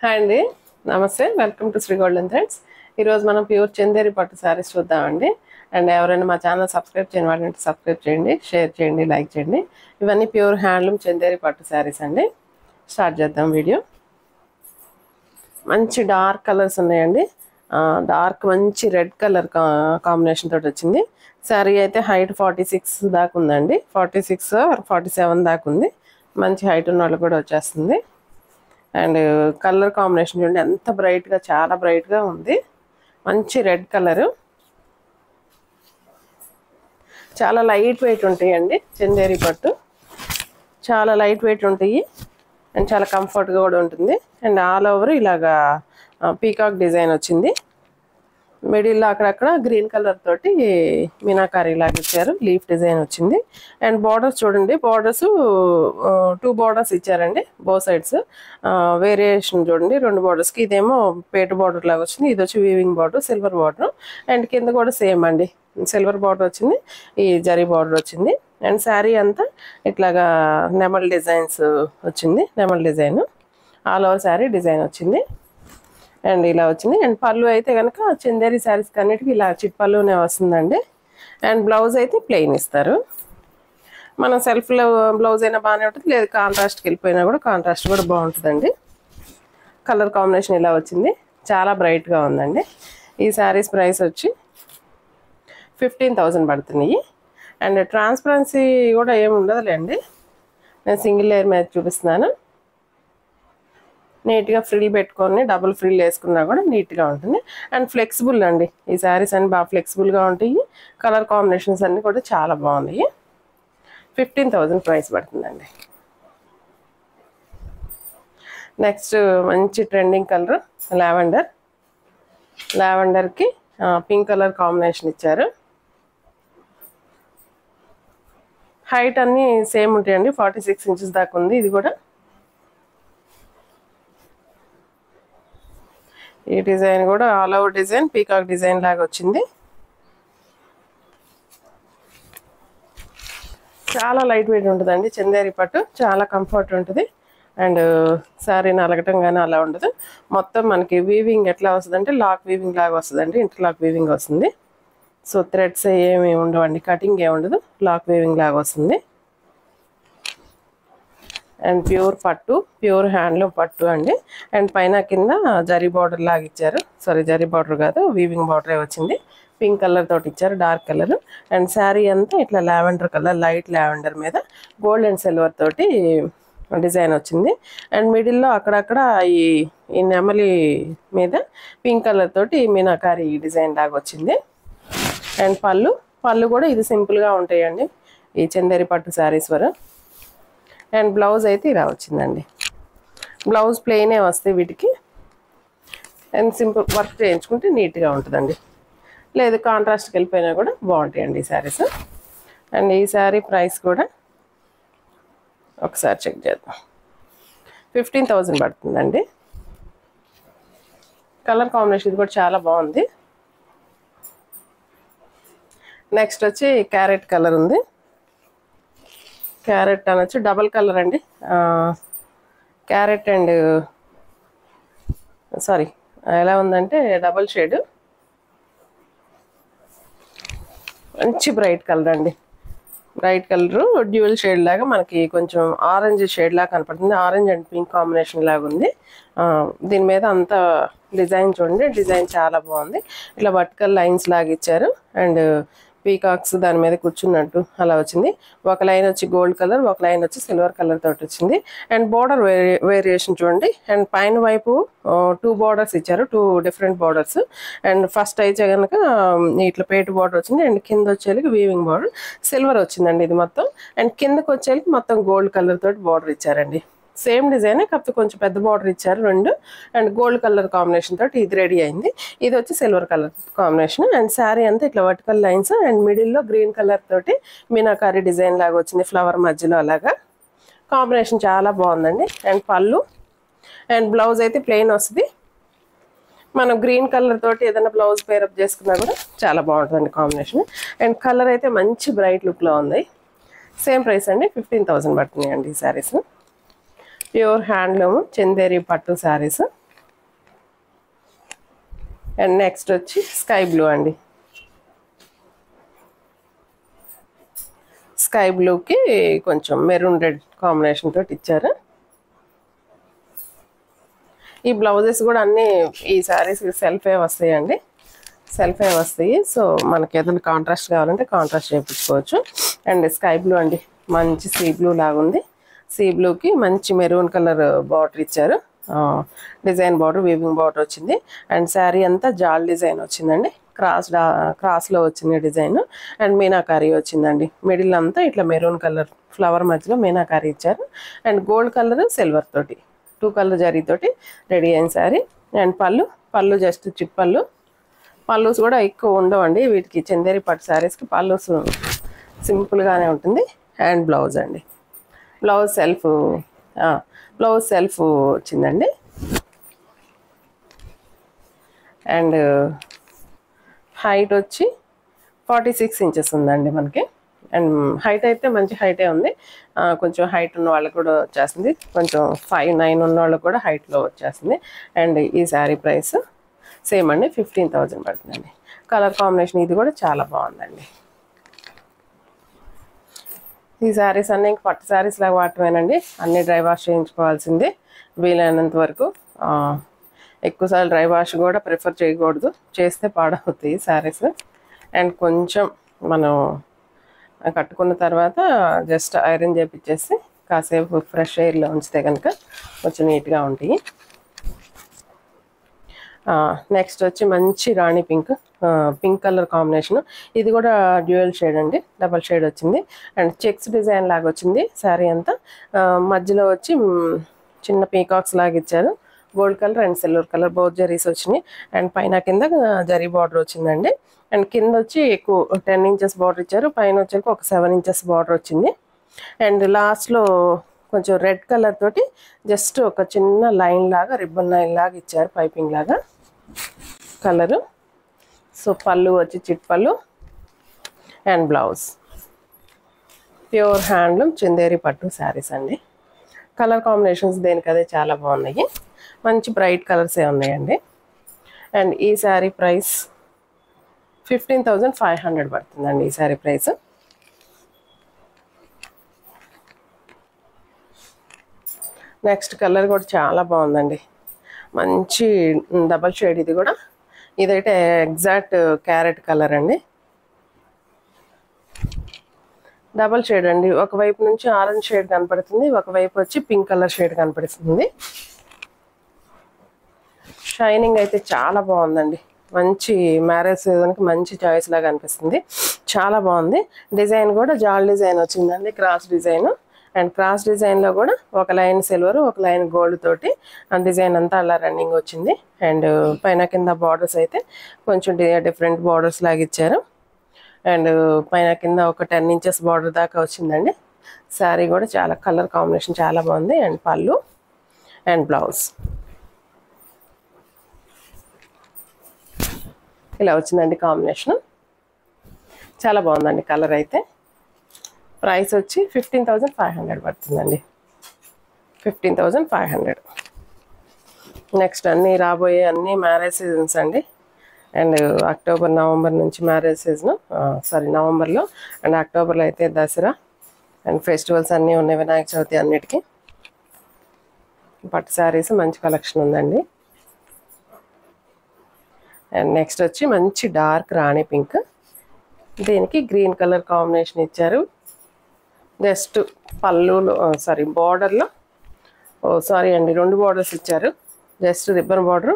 Hi అండి, నమస్తే. Welcome to Sri golden threads. ఈరోజు మనం ప్యూర్ చందేరి పట్టు శారీస్ చూద్దామండి. అండ్ ఎవరైనా మా ఛానల్ సబ్స్క్రైబ్ చేయని వాళ్ళంటే సబ్స్క్రైబ్ చేయండి, షేర్ చేయండి, లైక్ చేయండి. ఇవన్నీ ప్యూర్ హ్యాండ్లూమ్ చందేరి పట్టు శారీస్ అండి. స్టార్ట్ చేద్దాం వీడియో. మంచి డార్క్ కలర్స్ ఉన్నాయండి. డార్క్ మంచి రెడ్ కలర్ కాంబినేషన్ తోటి వచ్చింది. శారీ అయితే హైట్ 46 దాకా ఉందండి. 46 or 47 దాకా ఉంది. మంచి హైట్ ఉన్న వాళ్ళు కూడా వచ్చేస్తుంది. అండ్ కలర్ కాంబినేషన్ చూడండి ఎంత బ్రైట్గా, చాలా బ్రైట్గా ఉంది. మంచి రెడ్ కలరు. చాలా లైట్ వెయిట్ ఉంటాయండి చందేరి పట్టు. చాలా లైట్ వెయిట్ ఉంటాయి అండ్ చాలా కంఫర్ట్గా కూడా ఉంటుంది. అండ్ ఆల్ ఓవర్ ఇలాగా పీకాక్ డిజైన్ వచ్చింది. మిడిల్లో అక్కడక్కడ గ్రీన్ కలర్ తోటి మీనాకారి లాగా ఇచ్చారు. లీఫ్ డిజైన్ వచ్చింది. అండ్ బార్డర్స్ చూడండి, బార్డర్స్ 2 బార్డర్స్ ఇచ్చారండి బో సైడ్స్. వేరియేషన్ చూడండి 2 బార్డర్స్కి. ఇదేమో పేటు బార్డర్ లాగా వచ్చింది, ఇది వచ్చి weaving border, silver border. And కింద కూడా సేమ్ అండి, సిల్వర్ బార్డర్ వచ్చింది, ఈ జరీ బార్డర్ వచ్చింది. అండ్ శారీ అంతా ఇట్లాగా నెమల్ డిజైన్స్ వచ్చింది. నెమల్ design all over sari design వచ్చింది. అండ్ ఇలా వచ్చింది. అండ్ పళ్ళు అయితే కనుక చందేరి శారీస్ అన్నిటికీ ఇలా చిట్పళ్ళునే వస్తుందండి. అండ్ బ్లౌజ్ అయితే ప్లెయిన్ ఇస్తారు. మనం సెల్ఫ్లో బ్లౌజ్ అయినా బాగానే ఉంటుంది, లేదు కాంట్రాస్ట్కి వెళ్ళిపోయినా కూడా కాంట్రాస్ట్ కూడా బాగుంటుందండి. కలర్ కాంబినేషన్ ఇలా వచ్చింది, చాలా బ్రైట్గా ఉందండి. ఈ శారీస్ ప్రైస్ వచ్చి 15,000 పడుతున్నాయి. అండ్ ట్రాన్స్పరెన్సీ కూడా ఏమి ఉండదులేండి. నేను సింగిల్ లేయర్ మీద చూపిస్తున్నాను. నీట్గా ఫ్రిల్ పెట్టుకొని డబుల్ ఫ్రిల్ వేసుకున్నా కూడా నీట్గా ఉంటుంది. అండ్ ఫ్లెక్సిబుల్ అండి, ఈ శారీస్ అన్ని బాగా ఫ్లెక్సిబుల్గా ఉంటాయి. కలర్ కాంబినేషన్స్ అన్నీ కూడా చాలా బాగున్నాయి. 15,000 ప్రైస్ పడుతుందండి. నెక్స్ట్ మంచి ట్రెండింగ్ కలర్ లావెండర్. లావెండర్కి పింక్ కలర్ కాంబినేషన్ ఇచ్చారు. హైట్ అన్నీ సేమ్ ఉంటాయండి, 46 ఇంచెస్ దాకా ఉంది. ఇది కూడా ఈ డిజైన్ కూడా all over design peacock design లాగా వచ్చింది. చాలా లైట్ వెయిట్ ఉంటుందండి చందేరి పట్టు, చాలా కంఫర్ట్ ఉంటుంది. అండ్ శారీ నలగటం కానీ అలా ఉండదు. మొత్తం మనకి వీవింగ్ ఎట్లా వస్తుందంటే లాక్ వీవింగ్ లాగా వస్తుందండి, ఇంటర్లాక్ వీవింగ్ వస్తుంది. సో థ్రెడ్స్ ఏమి ఉండవండి, కటింగ్ ఏమి ఉండదు, లాక్ వీవింగ్ లాగా వస్తుంది. అండ్ ప్యూర్ పట్టు, ప్యూర్ హ్యాండ్లూమ్ పట్టు అండి. అండ్ పైన కింద జరీ బార్డర్ లాగా ఇచ్చారు. సారీ, జరీ బార్డర్ కాదు, వీవింగ్ బార్డరే వచ్చింది. పింక్ కలర్ తోటి ఇచ్చారు, డార్క్ కలర్. అండ్ శారీ అంతా ఇట్లా లావెండర్ కలర్, లైట్ లావెండర్ మీద గోల్డ్ అండ్ సిల్వర్ తోటి డిజైన్ వచ్చింది. అండ్ మిడిల్లో అక్కడక్కడ ఈ నెమలి మీద పింక్ కలర్ తోటి మీనాకారి డిజైన్ లాగా వచ్చింది. అండ్ పళ్ళు కూడా ఇది సింపుల్గా ఉంటాయండి ఈ చందేరి పట్టు శారీస్ వరకు. అండ్ బ్లౌజ్ అయితే ఇలా వచ్చిందండి. బ్లౌజ్ ప్లెయినే వస్తాయి వీటికి. అండ్ సింపుల్ వర్క్ చేయించుకుంటే నీట్గా ఉంటుందండి, లేదు కాంట్రాస్ట్కి వెళ్ళిపోయినా కూడా బాగుంటాయండి ఈ శారీస్. అండ్ ఈ శారీ ప్రైస్ కూడా ఒకసారి చెక్ చేద్దాం. 15,000 పడుతుందండి. కలర్ కాంబినేషన్ ఇది కూడా చాలా బాగుంది. నెక్స్ట్ వచ్చి క్యారెట్ కలర్ ఉంది. క్యారెట్ అనొచ్చు, డబల్ కలర్ అండి. క్యారెట్ అండ్ సారీ ఎలా ఉందంటే డబల్ షేడ్, మంచి బ్రైట్ కలర్ అండి. బ్రైట్ కలరు డ్యూయల్ షేడ్ లాగా మనకి కొంచెం ఆరెంజ్ షేడ్ లాగా కనపడుతుంది. ఆరెంజ్ అండ్ పింక్ కాంబినేషన్ లాగా ఉంది. దీని మీద అంతా డిజైన్ చూడండి, డిజైన్ చాలా బాగుంది. ఇట్లా వర్టికల్ లైన్స్ లాగా ఇచ్చారు. అండ్ పీకాక్స్ దాని మీద కూర్చున్నట్టు అలా వచ్చింది. ఒక లైన్ వచ్చి గోల్డ్ కలర్, ఒక లైన్ వచ్చి సిల్వర్ కలర్ తోటి వచ్చింది. అండ్ బోర్డర్ వేరియేషన్ చూడండి. అండ్ పైన వైపు 2 బార్డర్స్ ఇచ్చారు, 2 డిఫరెంట్ బార్డర్స్. అండ్ ఫస్ట్ అయితే కనుక ఇట్లా పేటు బార్డర్ వచ్చింది. అండ్ కింద వచ్చేళ్ళకి వీవింగ్ బార్డర్ సిల్వర్ వచ్చిందండి ఇది మొత్తం. అండ్ కిందకి వచ్చేళ్ళకి మొత్తం గోల్డ్ కలర్ తోటి బార్డర్ ఇచ్చారండి. సేమ్ డిజైన్, కాకపోతే కొంచెం పెద్ద బార్డర్ ఇచ్చారు 2. అండ్ గోల్డ్ కలర్ కాంబినేషన్ తోటి ఇది రెడీ అయింది. ఇది వచ్చి silver colour combination. And sari అంతా ఇట్లా వర్టికల్ లైన్స్ అండ్ మిడిల్లో గ్రీన్ కలర్ తోటి మీనాకారి డిజైన్ లాగా వచ్చింది, ఫ్లవర్ మధ్యలో అలాగా. కాంబినేషన్ చాలా బాగుందండి. అండ్ పళ్ళు అండ్ బ్లౌజ్ అయితే ప్లెయిన్ వస్తుంది. మనం గ్రీన్ కలర్ తోటి ఏదైనా బ్లౌజ్ పేరప్ చేసుకున్నా కూడా చాలా బాగుంటుందండి కాంబినేషన్. అండ్ కలర్ అయితే మంచి బ్రైట్ లుక్లో ఉంది. సేమ్ ప్రైస్ అండి, 15,000 పడుతున్నాయండి ఈ శారీస్. ప్యూర్ హ్యాండ్లూమ్ చందేరి పట్టు శారీస్. అండ్ నెక్స్ట్ వచ్చి స్కై బ్లూ అండి. స్కై బ్లూకి కొంచెం మెరూన్ రెడ్ కాంబినేషన్ తోటి ఇచ్చారు. ఈ బ్లౌజెస్ కూడా అన్నీ ఈ శారీస్ సెల్ఫే వస్తాయండి, సెల్ఫే వస్తాయి. సో మనకి ఏదైనా కాంట్రాస్ట్ కావాలంటే కాంట్రాస్ట్ చేయించుకోవచ్చు. అండ్ స్కై బ్లూ అండి, మంచి సీ బ్లూ లాగా ఉంది. సీ బ్లూకి మంచి మెరూన్ కలర్ బార్డర్ ఇచ్చారు, డిజైన్ బార్డర్, వీవింగ్ బార్డర్ వచ్చింది. అండ్ శారీ అంతా జాల్ డిజైన్ వచ్చిందండి, క్రాస్లో వచ్చింది డిజైన్. అండ్ మీనాకారీ వచ్చిందండి, మిడిల్ అంతా ఇట్లా మెరూన్ కలర్ ఫ్లవర్ మధ్యలో మీనాకారీ ఇచ్చారు. అండ్ గోల్డ్ కలర్ సిల్వర్ తోటి 2 కలర్ జరీతోటి రెడీ అయిన శారీ. అండ్ పళ్ళు జస్ట్ చిప్పళ్ళు, పళ్ళుస్ కూడా ఎక్కువ ఉండవండి వీటికి. చందేరి పట్టు శారీస్కి పళ్ళుస్ సింపుల్గానే ఉంటుంది. అండ్ బ్లౌజ్ అండి, బ్లౌజ్ సెల్ఫ్ వచ్చిందండి. అండ్ హైట్ వచ్చి 46 ఇంచెస్ ఉందండి మనకి. అండ్ హైట్ అయితే మంచి హైటే ఉంది, కొంచెం హైట్ ఉన్న వాళ్ళకి కూడా వచ్చేస్తుంది, కొంచెం 5'9" ఉన్న వాళ్ళకి కూడా హైట్లో వచ్చేస్తుంది. అండ్ ఈ శారీ ప్రైస్ సేమ్ అండి, 15,000 పడుతుందండి. కలర్ కాంబినేషన్ ఇది కూడా చాలా బాగుందండి. ఈ శారీస్ అన్నీ ఇంక పట్టు శారీస్ లాగా వాటమేనండి, అన్నీ డ్రై వాష్ చేయించుకోవాల్సిందే వీలైనంత వరకు. ఎక్కువసార్లు డ్రై వాష్ కూడా ప్రిఫర్ చేయకూడదు, చేస్తే పాడవుతాయి శారీస్. అండ్ కొంచెం మనం కట్టుకున్న తర్వాత జస్ట్ ఐరన్ చేపించేసి కాసేపు ఫ్రెష్ ఎయిర్లో ఉంచితే కనుక కొంచెం నీట్గా ఉంటాయి. నెక్స్ట్ వచ్చి మంచి రాణి పింక్ కలర్ కాంబినేషన్. ఇది కూడా డ్యూయల్ షేడ్ అండి, డబల్ షేడ్ వచ్చింది. అండ్ చెక్స్ డిజైన్ లాగా వచ్చింది శారీ అంతా. మధ్యలో వచ్చి చిన్న పీకాక్స్ లాగా ఇచ్చారు, gold colour and silver colour both zaris వచ్చినాయి. అండ్ పైన కింద జరీ బార్డర్ వచ్చిందండి. అండ్ కింద వచ్చి ఎక్కువ 10 ఇంచెస్ బార్డర్ ఇచ్చారు, పైన వచ్చాక ఒక 7 ఇంచెస్ బార్డర్ వచ్చింది. అండ్ లాస్ట్లో కొంచెం రెడ్ కలర్ తోటి జస్ట్ ఒక చిన్న లైన్ లాగా, రిబ్బన్ లైన్ లాగా ఇచ్చారు, పైపింగ్ లాగా కలరు. సో పళ్ళు వచ్చి చిట్పళ్ళు and blouse. Pure handloom Chanderi పట్టు శారీస్ అండి. కలర్ కాంబినేషన్స్ దేనికదే చాలా బాగున్నాయి, మంచి బ్రైట్ కలర్సే ఉన్నాయండి. అండ్ ఈ శారీ ప్రైస్ 15,500 పడుతుందండి ఈ శారీ ప్రైస్. నెక్స్ట్ కలర్ కూడా చాలా బాగుందండి, మంచి డబల్ షేడ్. ఇది కూడా, ఇదైతే ఎగ్జాక్ట్ క్యారెట్ కలర్ అండి, డబల్ షేడ్ అండి. ఒకవైపు నుంచి ఆరెంజ్ షేడ్ కనపడుతుంది, ఒకవైపు వచ్చి పింక్ కలర్ షేడ్ కనపడుతుంది. షైనింగ్ అయితే చాలా బాగుందండి, మంచి మ్యారేజ్ సీజన్కి మంచి చాయిస్ లాగా అనిపిస్తుంది, చాలా బాగుంది. డిజైన్ కూడా జాల్ డిజైన్ వచ్చిందండి, క్రాస్ డిజైన్. అండ్ క్రాస్ డిజైన్లో కూడా ఒక లైన్ సిల్వర్, ఒక లైన్ గోల్డ్ తోటి డిజైన్ అంతా అలా రన్నింగ్ వచ్చింది. అండ్ పైన కింద బార్డర్స్ అయితే కొంచెం డిఫరెంట్ బార్డర్స్ లాగా ఇచ్చారు. అండ్ పైన కింద ఒక 10 ఇంచెస్ బార్డర్ దాకా వచ్చిందండి. శారీ కూడా చాలా కలర్ కాంబినేషన్ చాలా బాగుంది. అండ్ పళ్ళు అండ్ బ్లౌజ్ ఇలా వచ్చిందండి కాంబినేషన్, చాలా బాగుందండి కలర్ అయితే. ప్రైస్ వచ్చి 15,500 పడుతుందండి, 15,500. నెక్స్ట్ అన్నీ రాబోయే అన్నీ మ్యారేజ్ సీజన్స్ అండి. అండ్ అక్టోబర్ నవంబర్ నుంచి మ్యారేజ్ సీజన్, నవంబర్లో. అండ్ అక్టోబర్లో అయితే దసరా అండ్ ఫెస్టివల్స్ అన్నీ ఉన్నాయి, వినాయక చవితి అన్నిటికీ. పట్టు శారీస్ మంచి కలెక్షన్ ఉందండి. అండ్ నెక్స్ట్ వచ్చి మంచి డార్క్ రాణి పింక్, దీనికి గ్రీన్ కలర్ కాంబినేషన్ ఇచ్చారు. జస్ట్ పళ్ళులో బార్డర్లో అండి 2 బార్డర్స్ ఇచ్చారు. Just ribbon border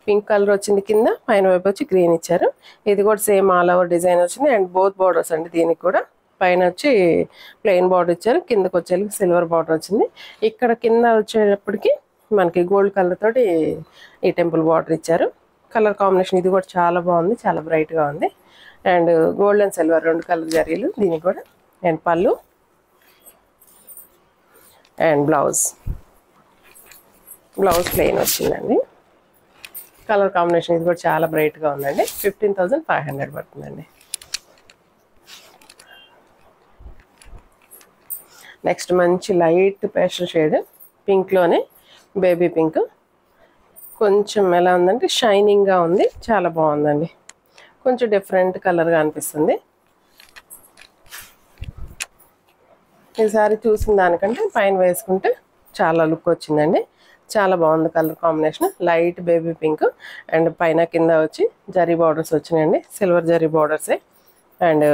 pink colour వచ్చింది కింద, పైన వైపు వచ్చి గ్రీన్ ఇచ్చారు. ఇది కూడా సేమ్ ఆల్ ఓవర్ డిజైన్ వచ్చింది. అండ్ బోత్ బార్డర్స్ అండి, దీనికి కూడా పైన వచ్చి ప్లెయిన్ బార్డర్ ఇచ్చారు, కిందకి వచ్చేసరికి సిల్వర్ బార్డర్ వచ్చింది. ఇక్కడ కింద వచ్చేటప్పటికి మనకి గోల్డ్ కలర్ తోటి ఈ టెంపుల్ బార్డర్ ఇచ్చారు. కలర్ కాంబినేషన్ ఇది కూడా చాలా బాగుంది, చాలా బ్రైట్గా ఉంది. And gold and silver 2 colour జరీలు దీనికి కూడా. And pallu and blouse plain వచ్చిందండి. కలర్ కాంబినేషన్ ఇది కూడా చాలా బ్రైట్గా ఉందండి. 15,500 పడుతుందండి. నెక్స్ట్ మంచి లైట్ పేస్టల్ షేడ్ పింక్లోనే బేబీ పింక్, కొంచెం ఎలా ఉందంటే షైనింగ్గా ఉంది, చాలా బాగుందండి. కొంచెం డిఫరెంట్ కలర్గా అనిపిస్తుంది. ఈసారి చూసిన దానికంటే పైన వేసుకుంటే చాలా లుక్ వచ్చిందండి. చాలా బాగుంది colour combination. Light baby pink and పైన కింద వచ్చి జరీ బార్డర్స్ వచ్చినాయండి, సిల్వర్ జరీ బార్డర్సే. అండ్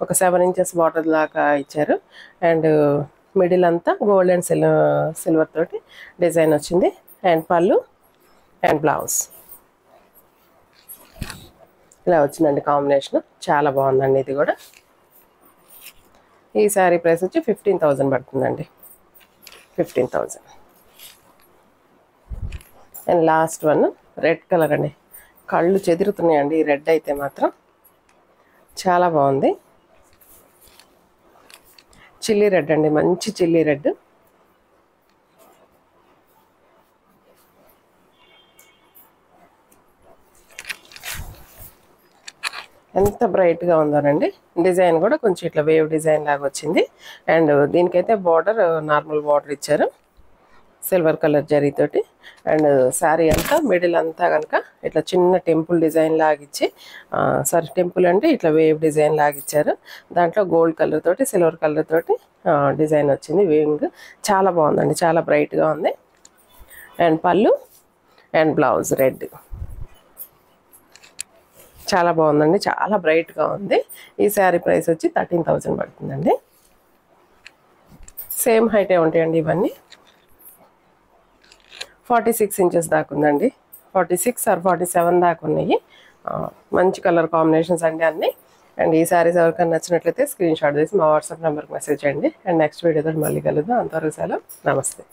ఒక 7 ఇంచెస్ బార్డర్ లాగా ఇచ్చారు. అండ్ మిడిల్ అంతా గోల్డ్ అండ్ సిల్వర్ తోటి డిజైన్ వచ్చింది. అండ్ పళ్ళు అండ్ బ్లౌజ్ ఇలా వచ్చిందండి కాంబినేషన్. చాలా బాగుందండి ఇది కూడా. ఈ శారీ ప్రైస్ వచ్చి 15,000 పడుతుందండి. 15,000. And last one red colour అండి. కళ్ళు చెదురుతున్నాయండి ఈ రెడ్ అయితే మాత్రం. చాలా బాగుంది. చిల్లీ రెడ్ అండి, మంచి చిల్లీ రెడ్. ఎంత బ్రైట్గా ఉందోనండి. డిజైన్ కూడా కొంచెం ఇట్లా వేవ్ డిజైన్ లాగా వచ్చింది. అండ్ దీనికైతే బార్డర్ నార్మల్ బార్డర్ ఇచ్చారు సిల్వర్ కలర్ జరీతోటి. అండ్ శారీ అంతా మిడిల్ అంతా కనుక ఇట్లా చిన్న టెంపుల్ డిజైన్ లాగిచ్చి, సారీ టెంపుల్ అంటే ఇట్లా వేవ్ డిజైన్ లాగిచ్చారు. దాంట్లో గోల్డ్ కలర్ తోటి సిల్వర్ కలర్ తోటి డిజైన్ వచ్చింది వేవింగ్. చాలా బాగుందండి, చాలా బ్రైట్గా ఉంది. And pallu and blouse red. చాలా బాగుందండి, చాలా బ్రైట్గా ఉంది. ఈ శారీ ప్రైస్ వచ్చి 13,000 పడుతుందండి. సేమ్ హైటే ఉంటాయండి ఇవన్నీ. 46 ఇంచెస్ దాకా ఉందండి. 46 ఆర్ 47 దాకా ఉన్నాయి. మంచి కలర్ కాంబినేషన్స్ అండి అన్నీ. అండ్ ఈ శారీస్ ఎవరికైనా నచ్చినట్లయితే స్క్రీన్ షాట్ చేసి మా వాట్సాప్ నెంబర్కి మెసేజ్ చేయండి. అండ్ నెక్స్ట్ వీడియోతో మళ్ళీ కలుద్దాం. అంతవరకు సెలవు, నమస్తే.